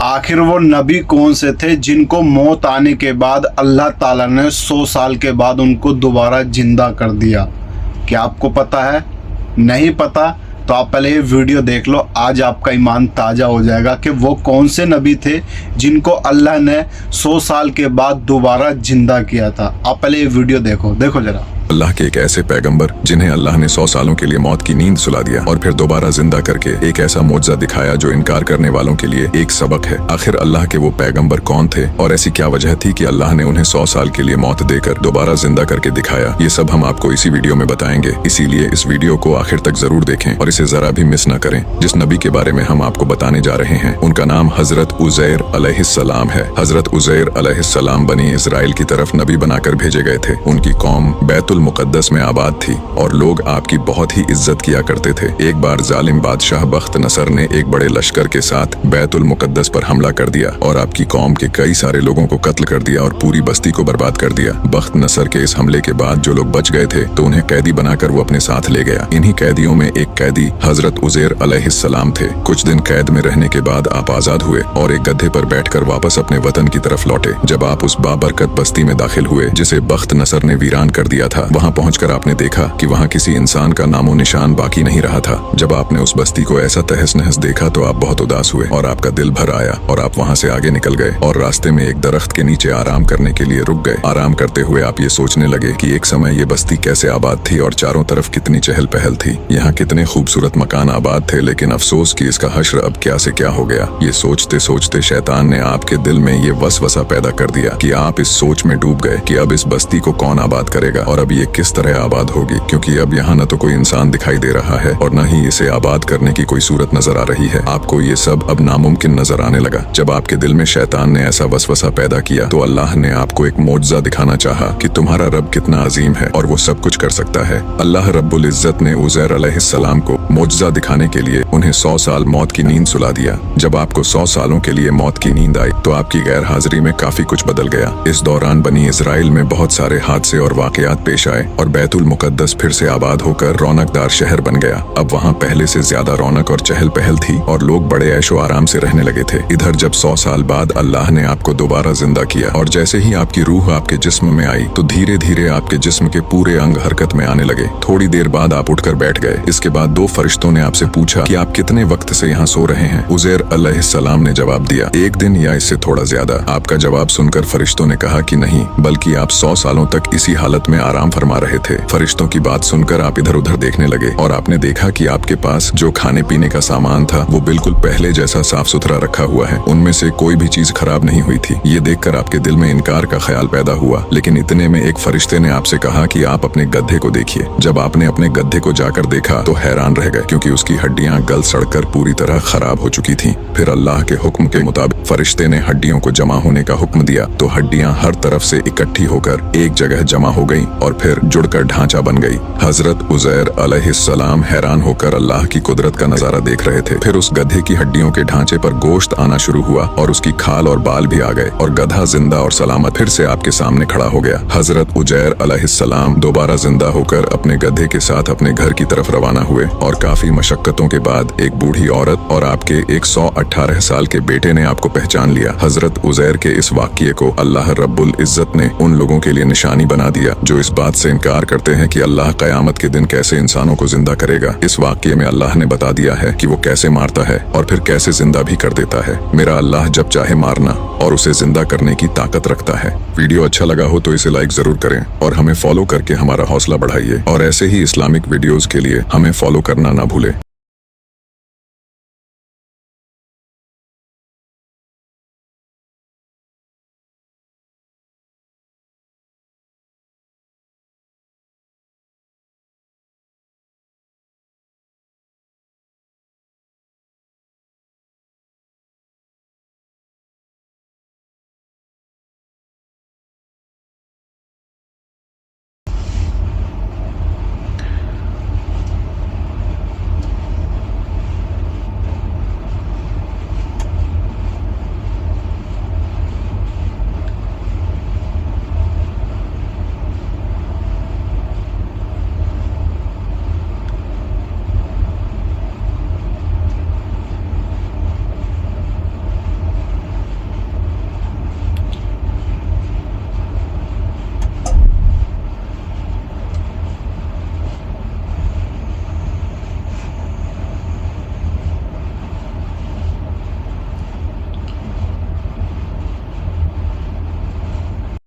आखिर वो नबी कौन से थे जिनको मौत आने के बाद अल्लाह ताला ने 100 साल के बाद उनको दोबारा जिंदा कर दिया? क्या आपको पता है? नहीं पता तो आप पहले ये वीडियो देख लो, आज आपका ईमान ताज़ा हो जाएगा कि वो कौन से नबी थे जिनको अल्लाह ने 100 साल के बाद दोबारा जिंदा किया था। आप पहले ये वीडियो देखो जरा। अल्लाह के एक ऐसे पैगंबर जिन्हें अल्लाह ने 100 सालों के लिए मौत की नींद सुला दिया और फिर दोबारा जिंदा करके एक ऐसा मोजज़ा दिखाया जो इनकार करने वालों के लिए एक सबक है। आखिर अल्लाह के वो पैगंबर कौन थे और ऐसी क्या वजह थी कि अल्लाह ने उन्हें 100 साल के लिए मौत देकर दोबारा जिंदा करके दिखाया? ये सब हम आपको इसी वीडियो में बताएंगे, इसीलिए इस वीडियो को आखिर तक जरूर देखें और इसे जरा भी मिस न करें। जिस नबी के बारे में हम आपको बताने जा रहे हैं उनका नाम हजरत उज़ैर अलैहिस्सलाम है। हजरत उज़ैर अलैहिस्सलाम बनी इजराइल की तरफ नबी बनाकर भेजे गए थे। उनकी कौम बैतुल मुकद्दस में आबाद थी और लोग आपकी बहुत ही इज्जत किया करते थे। एक बार जालिम बादशाह बख्त नसर ने एक बड़े लश्कर के साथ बैतुल मुकद्दस पर हमला कर दिया और आपकी कौम के कई सारे लोगों को कत्ल कर दिया और पूरी बस्ती को बर्बाद कर दिया। बख्त नसर के इस हमले के बाद जो लोग बच गए थे तो उन्हें कैदी बनाकर वो अपने साथ ले गया। इन्हीं कैदियों में एक कैदी हजरत उज़ैर अलैहिस्सलाम थे। कुछ दिन कैद में रहने के बाद आप आजाद हुए और एक गधे पर बैठकर वापस अपने वतन की तरफ लौटे। जब आप उस बाबरकत बस्ती में दाखिल हुए जिसे बख्त नसर ने वीरान कर दिया था, वहाँ पहुंचकर आपने देखा कि वहाँ किसी इंसान का नामो निशान बाकी नहीं रहा था। जब आपने उस बस्ती को ऐसा तहस नहस देखा तो आप बहुत उदास हुए और आपका दिल भर आया और आप वहाँ से आगे निकल गए और रास्ते में एक दरख्त के नीचे आराम करने के लिए रुक गए। आराम करते हुए आप ये सोचने लगे कि एक समय ये बस्ती कैसे आबाद थी और चारों तरफ कितनी चहल पहल थी, यहाँ कितने खूबसूरत मकान आबाद थे, लेकिन अफसोस कि इसका हश्र अब क्या से क्या हो गया। ये सोचते सोचते शैतान ने आपके दिल में ये वसवसा पैदा कर दिया कि आप इस सोच में डूब गए कि अब इस बस्ती को कौन आबाद करेगा और अब ये किस तरह आबाद होगी, क्योंकि अब यहाँ न तो कोई इंसान दिखाई दे रहा है और न ही इसे आबाद करने की कोई सूरत नजर आ रही है। आपको ये सब अब नामुमकिन नजर आने लगा। जब आपके दिल में शैतान ने ऐसा वसवसा पैदा किया तो अल्लाह ने आपको एक मोजज़ा दिखाना चाहा कि तुम्हारा रब कितना अजीम है और वो सब कुछ कर सकता है। अल्लाह रब्बुल इज्जत ने उज़ैर अलैहिस्सलाम को मोजज़ा दिखाने के लिए उन्हें 100 साल मौत की नींद सुला दिया। जब आपको 100 सालों के लिए मौत की नींद आई तो आपकी गैर हाजिरी में काफी कुछ बदल गया। इस दौरान बनी इजराइल में बहुत सारे हादसे और वाकयात पेश आए और बैतुल मुकद्दस फिर से आबाद होकर रौनकदार शहर बन गया। अब वहाँ पहले से ज्यादा रौनक और चहल पहल थी और लोग बड़े ऐशो आराम से रहने लगे थे। इधर जब 100 साल बाद अल्लाह ने आपको दोबारा जिंदा किया और जैसे ही आपकी रूह आपके जिस्म में आई तो धीरे धीरे आपके जिस्म के पूरे अंग हरकत में आने लगे। थोड़ी देर बाद आप उठकर बैठ गए। इसके बाद 2 फरिश्तों ने आपसे पूछा कि आप कितने वक्त से यहाँ सो रहे हैं? उज़ैर अलैहिस्सलाम ने जवाब दिया, 1 दिन या इससे थोड़ा ज्यादा। आपका जवाब सुनकर फरिश्तों ने कहा कि नहीं, बल्कि आप 100 सालों तक इसी हालत में आराम फरमा रहे थे। फरिश्तों की बात सुनकर आप इधर उधर देखने लगे और आपने देखा कि आपके पास जो खाने पीने का सामान था वो बिल्कुल पहले जैसा साफ सुथरा रखा हुआ है। उनमें से कोई भी चीज खराब नहीं हुई थी। ये देखकर आपके दिल में इनकार का ख्याल पैदा हुआ, लेकिन इतने में एक फरिश्ते ने आपसे कहा कि आप अपने गधे को देखिए। जब आपने अपने गधे को जाकर देखा तो हैरान रह गए, क्योंकि उसकी हड्डियां गल सड़कर पूरी तरह खराब हो चुकी थीं। फिर अल्लाह के हुक्म के मुताबिक फरिश्ते ने हड्डियों को जमा होने का हुक्म दिया तो हड्डियां हर तरफ से इकट्ठी होकर एक जगह जमा हो गईं और फिर जुड़कर ढांचा बन गई। हजरत उज़ैर अलैहिस्सलाम हैरान होकर अल्लाह की कुदरत का नजारा देख रहे थे। फिर उस गधे की हड्डियों के ढांचे पर गोश्त आना शुरू हुआ और उसकी खाल और बाल भी आ गए और गधा जिंदा और सलामत फिर से आपके सामने खड़ा हो गया। हजरत उज़ैर अलैहिस्सलाम दोबारा जिंदा होकर अपने गधे के साथ अपने घर की तरफ रवाना हुए और काफी मशक्कतों के बाद एक बूढ़ी औरत और आपके 118 साल के बेटे ने आपको पहचान लिया। हजरत उज़ैर के इस वाक़ये को अल्लाह रब्बुल इज्जत ने उन लोगों के लिए निशानी बना दिया जो इस बात से इनकार करते हैं कि अल्लाह क़यामत के दिन कैसे इंसानों को जिंदा करेगा। इस वाक़ये में अल्लाह ने बता दिया है कि वो कैसे मारता है और फिर कैसे जिंदा भी कर देता है। मेरा अल्लाह जब चाहे मारना और उसे जिंदा करने की ताकत रखता है। वीडियो अच्छा लगा हो तो इसे लाइक जरूर करें और हमें फॉलो करके हमारा हौसला बढ़ाइए और ऐसे ही इस्लामिक वीडियोस के लिए हमें फॉलो करना ना भूलें।